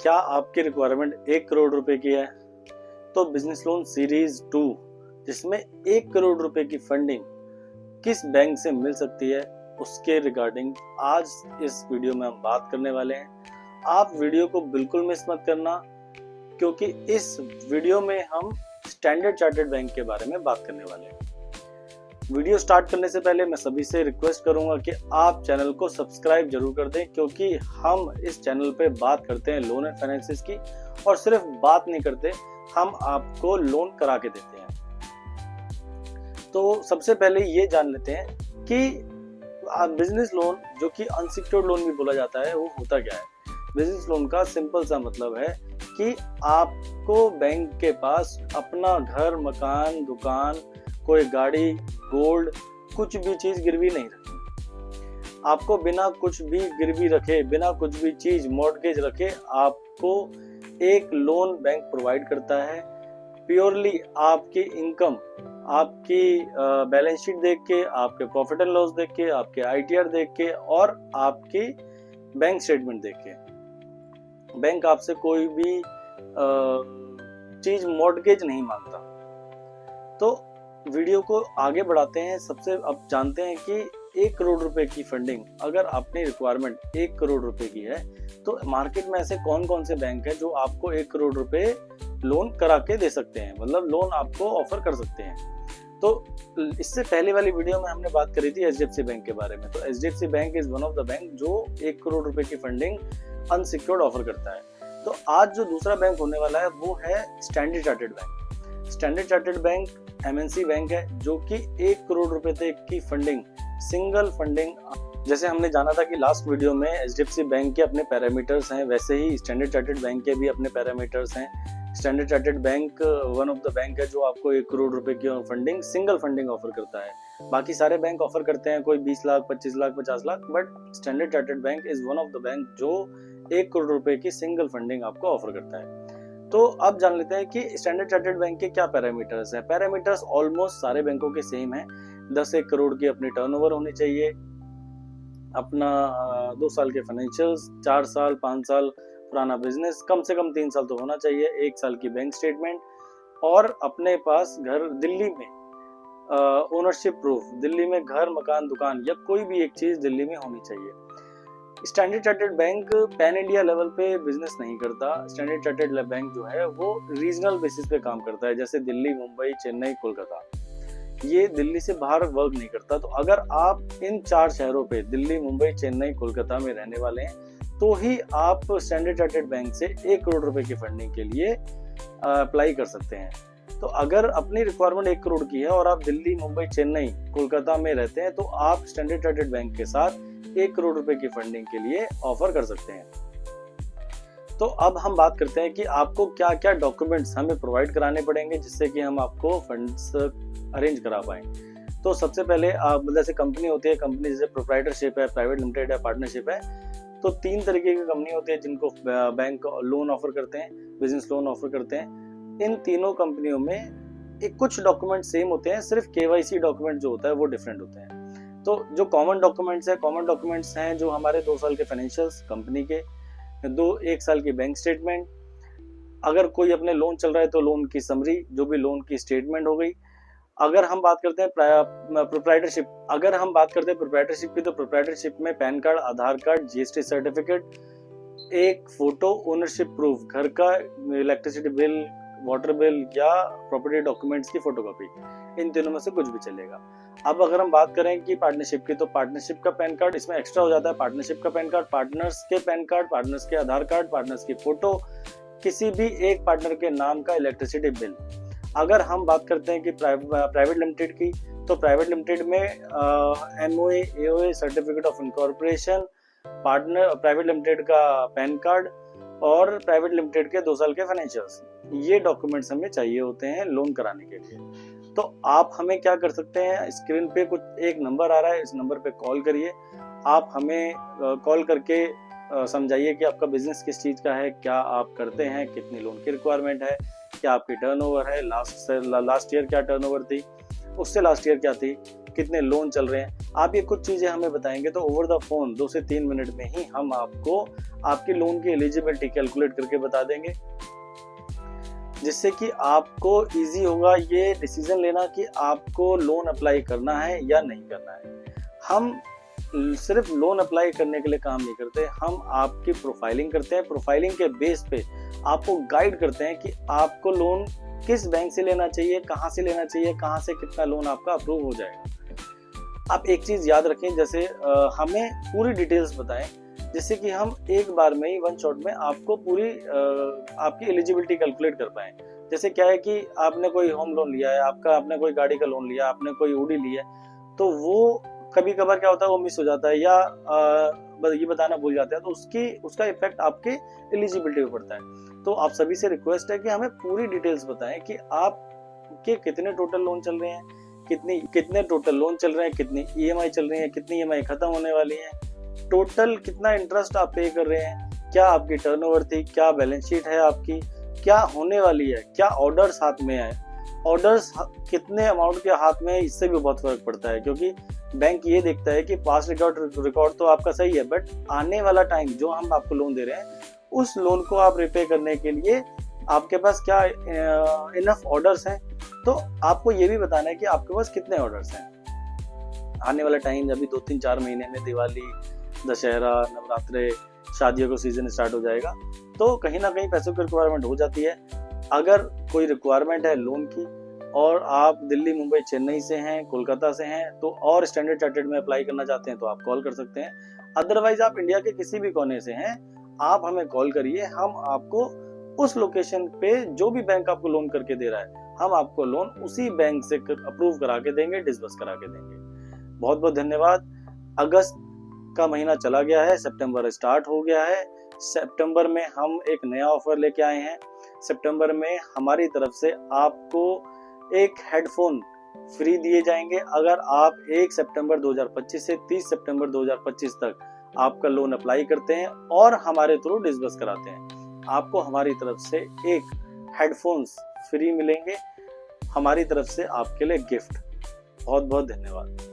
क्या आपकी रिक्वायरमेंट 1 करोड़ रुपए की है तो बिजनेस लोन सीरीज 2 जिसमें 1 करोड़ रुपए की फंडिंग किस बैंक से मिल सकती है उसके रिगार्डिंग आज इस वीडियो में हम बात करने वाले हैं। आप वीडियो को बिल्कुल मिस मत करना क्योंकि इस वीडियो में हम स्टैंडर्ड चार्टर्ड बैंक के बारे में बात करने वाले हैं। वीडियो स्टार्ट करने से पहले मैं सभी से रिक्वेस्ट करूंगा कि आप चैनल को सब्सक्राइब जरूर कर दें क्योंकि हम इस चैनल पे बात करते हैं लोन एंड फाइनेंसेस की और सिर्फ बात नहीं करते, हम आपको लोन करा के देते हैं। तो सबसे पहले ये जान लेते हैं कि बिजनेस लोन जो कि अनसिक्योर्ड लोन भी बोला जाता है वो होता क्या है। बिजनेस लोन का सिंपल सा मतलब है कि आपको बैंक के पास अपना घर, मकान, दुकान, कोई गाड़ी, गोल्ड, कुछ भी चीज गिरवी नहीं रखनी। आपको बिना कुछ भी गिरवी रखे, बिना कुछ भी चीज मॉर्टगेज रखे आपको एक लोन बैंक प्रोवाइड करता है। प्योरली आपकी इनकम, आपकी बैलेंस शीट देख के, आपके प्रॉफिट एंड लॉस देख के, आपके आईटीआर देख के और आपकी बैंक स्टेटमेंट देख के बैंक आपसे कोई भी चीज मॉर्टगेज नहीं मांगता। तो वीडियो को आगे बढ़ाते हैं। सबसे अब जानते हैं कि 1 करोड़ रुपए की फंडिंग अगर अपनी रिक्वायरमेंट 1 करोड़ रुपए की है तो मार्केट में ऐसे कौन कौन से बैंक हैं जो आपको 1 करोड़ रुपए लोन करा के दे सकते हैं, मतलब लोन आपको ऑफर कर सकते हैं। तो इससे पहले वाली वीडियो में हमने बात करी थी एचडीएफसी बैंक के बारे में। तो HDFC bank is one of the bank जो 1 करोड़ रुपए की फंडिंग अनसिक्योर्ड ऑफर करता है। तो आज जो दूसरा बैंक होने वाला है वो है standard chartered bank. Standard chartered bank MNC bank है जो कि 1 करोड़ रुपए तक की फंडिंग, सिंगल फंडिंग, जैसे हमने जाना था कि लास्ट वीडियो में एचडीएफसी बैंक के अपने पैरामीटर्स हैं वैसे ही स्टैंडर्ड चार्टर्ड बैंक के भी अपने पैरामीटर्स हैं। Standard chartered bank one of the bank है जो आपको 1 करोड़ रुपए की फंडिंग, सिंगल फंडिंग ऑफर करता है। बाकी सारे बैंक ऑफर करते हैं कोई 20 lakh, 25 lakh, 50 lakh, but standard chartered bank is one of the bank जो 1 करोड़ रुपए की सिंगल फंडिंग आपको ऑफर करता है। तो अब जान लेते हैं कि स्टैंडर्ड चार्टर्ड बैंक के क्या पैरामीटर्स हैं। पैरामीटर्स ऑलमोस्ट सारे बैंकों के सेम हैं। 10-1 करोड़ की अपनी टर्नओवर होनी चाहिए, अपना 2 साल के फाइनेंशियल्स, 4 साल 5 साल पुराना बिजनेस, कम से कम 3 साल तो होना चाहिए, 1 साल की बैंक स्टेटमेंट और अपने पास घर दिल्ली में ओनरशिप प्रूफ, दिल्ली में घर, मकान, दुकान या कोई भी एक चीज दिल्ली में होनी चाहिए। Standard chartered bank pan India level पे बिजनेस नहीं करता। स्टैंडर्ड चार्टर्ड बैंक जो है वो रीजनल बेसिस पे काम करता है, जैसे दिल्ली, मुंबई, चेन्नई, कोलकाता। ये दिल्ली से बाहर वर्क नहीं करता। तो अगर आप इन 4 शहरों पे दिल्ली, मुंबई, चेन्नई, कोलकाता में रहने वाले हैं तो ही आप स्टैंडर्ड चार्टर्ड बैंक से 1 करोड़ रुपए की फंडिंग के लिए अप्लाई कर सकते हैं। तो अगर अपनी रिक्वायरमेंट 1 करोड़ की है और आप दिल्ली, मुंबई, चेन्नई, कोलकाता में रहते हैं तो आप स्टैंडर्ड चार्टर्ड बैंक के साथ 1 करोड़ रुपए की फंडिंग के लिए ऑफर कर सकते हैं। तो अब हम बात करते हैं कि आपको क्या क्या डॉक्यूमेंट्स हमें प्रोवाइड कराने पड़ेंगे जिससे कि हम आपको फंड्स अरेंज करा पाएं। तो सबसे पहले जैसे कंपनी होती है, कंपनी जैसे प्रोप्राइटरशिप है, प्राइवेट लिमिटेड है, पार्टनरशिप है, तो 3 तरीके की कंपनी होती है जिनको बैंक लोन ऑफर करते हैं, बिजनेस लोन ऑफर करते हैं। इन तीनों कंपनियों में एक कुछ डॉक्यूमेंट सेम होते हैं, सिर्फ केवाईसी डॉक्यूमेंट जो होता है वो डिफरेंट होते हैं। तो जो कॉमन डॉक्यूमेंट्स हैं जो हमारे 2 साल के फाइनेंशियल्स कंपनी के, 1 साल की बैंक स्टेटमेंट, अगर कोई अपने लोन चल रहा है तो लोन की समरी, जो भी लोन की स्टेटमेंट हो गई। अगर हम बात करते हैं प्रोप्राइटरशिप, की तो प्रोप्राइटरशिप में पैन कार्ड, आधार कार्ड, जीएसटी सर्टिफिकेट, एक फोटो, ओनरशिप प्रूफ, घर का इलेक्ट्रिसिटी बिल, वाटर बिल या प्रॉपर्टी डॉक्यूमेंट्स की फोटोकॉपी, इन तीनों में से कुछ भी चलेगा। अब अगर हम बात करें कि पार्टनरशिप की, तो पार्टनरशिप का पैन कार्ड इसमें एक्स्ट्रा हो जाता है। पार्टनरशिप का पैन कार्ड, पार्टनर्स के पैन कार्ड, पार्टनर्स के आधार कार्ड, पार्टनर्स की फोटो, किसी भी एक पार्टनर के नाम का इलेक्ट्रिसिटी बिल। अगर हम बात करते हैं कि प्राइवेट लिमिटेड की, तो प्राइवेट लिमिटेड में MOA, AOA, certificate of incorporation, partner private limited का पैन कार्ड और प्राइवेट लिमिटेड के 2 साल के फाइनेंशियल्स, ये डॉक्यूमेंट्स हमें चाहिए होते हैं लोन कराने के लिए। तो आप हमें क्या कर सकते हैं, स्क्रीन पे कुछ एक नंबर आ रहा है, इस नंबर पे कॉल करिए। आप हमें कॉल करके समझाइए कि आपका बिजनेस किस चीज का है, क्या आप करते हैं, कितनी लोन की रिक्वायरमेंट है, क्या आपकी टर्नओवर है, लास्ट ईयर क्या टर्नओवर थी, उससे लास्ट ईयर क्या थी, कितने लोन चल रहे हैं, आप ये कुछ चीजें हमें बताएंगे तो ओवर द फोन 2 से 3 मिनट में ही हम आपको आपकी लोन की एलिजिबिलिटी कैलकुलेट करके बता देंगे, जिससे कि आपको इजी होगा ये डिसीजन लेना कि आपको लोन अप्लाई करना है या नहीं करना है। हम सिर्फ लोन अप्लाई करने के लिए काम नहीं करते, हम आपकी प्रोफाइलिंग करते हैं। प्रोफाइलिंग के बेस पे आपको गाइड करते हैं कि आपको लोन किस बैंक से लेना चाहिए, कहाँ से लेना चाहिए, कहाँ से कितना लोन आपका अप्रूव हो जाएगा। आप एक चीज याद रखें, जैसे हमें पूरी डिटेल्स बताएं, जिससे कि हम एक बार में ही 1 शॉट में आपको पूरी आपकी एलिजिबिलिटी कैलकुलेट कर पाए। जैसे क्या है कि आपने कोई होम लोन लिया है, आपने कोई गाड़ी का लोन लिया, आपने कोई ओडी लिया, तो वो कभी कभार क्या होता है वो मिस हो जाता है या ये बताना भूल जाते हैं, तो उसका इफेक्ट आपके एलिजिबिलिटी पे पड़ता है। तो आप सभी से रिक्वेस्ट है कि हमें पूरी डिटेल्स बताएं कि आपके कितने टोटल लोन चल रहे हैं, कितने टोटल लोन चल रहे हैं, कितनी ईएमआई चल रही है, कितनी ईएमआई खत्म होने वाली है, टोटल कितना इंटरेस्ट आप पे कर रहे हैं, क्या आपकी टर्नओवर थी, क्या बैलेंस शीट है आपकी, क्या होने वाली है, क्या ऑर्डर्स हाथ में है, ऑर्डर्स कितने अमाउंट के हाथ में है, इससे भी बहुत फर्क पड़ता है। क्योंकि बैंक ये देखता है कि पास्ट रिकॉर्ड तो आपका सही है, बट आने वाला टाइम जो हम आपको लोन दे रहे हैं उस लोन को आप रिपे करने के लिए आपके पास क्या इनफ ऑर्डर्स हैं। तो आपको ये भी बताना है कि आपके पास कितने ऑर्डर्स हैं। आने वाला टाइम अभी 2-3-4 महीने में दिवाली, दशहरा, नवरात्रे, शादियों का सीजन स्टार्ट हो जाएगा, तो कहीं ना कहीं पैसों की रिक्वायरमेंट हो जाती है। अगर कोई रिक्वायरमेंट है लोन की और आप दिल्ली, मुंबई, चेन्नई से हैं, कोलकाता से हैं, तो और स्टैंडर्ड चार्टर्ड में अप्लाई करना चाहते हैं तो आप कॉल कर सकते हैं। अदरवाइज आप इंडिया के किसी भी कोने से हैं, आप हमें कॉल करिए, हम आपको उस लोकेशन पे जो भी बैंक आपको लोन करके दे रहा है, हम आपको लोन उसी बैंक से अप्रूव करा के देंगे, डिसबर्स करा के देंगे। बहुत बहुत धन्यवाद। अगस्त का महीना चला गया है, सितंबर स्टार्ट हो गया है। सितंबर में हम एक नया ऑफर लेके आए हैं। सितंबर में हमारी तरफ से आपको एक हेडफोन फ्री दिए जाएंगे अगर आप 1 सितंबर 2025 से 30 सितंबर 2025 तक आपका लोन अप्लाई करते हैं और हमारे थ्रू डिसबर्स कराते हैं। आपको हमारी तरफ से एक हेडफोन्स फ्री मिलेंगे, हमारी तरफ से आपके लिए गिफ्ट। बहुत बहुत धन्यवाद।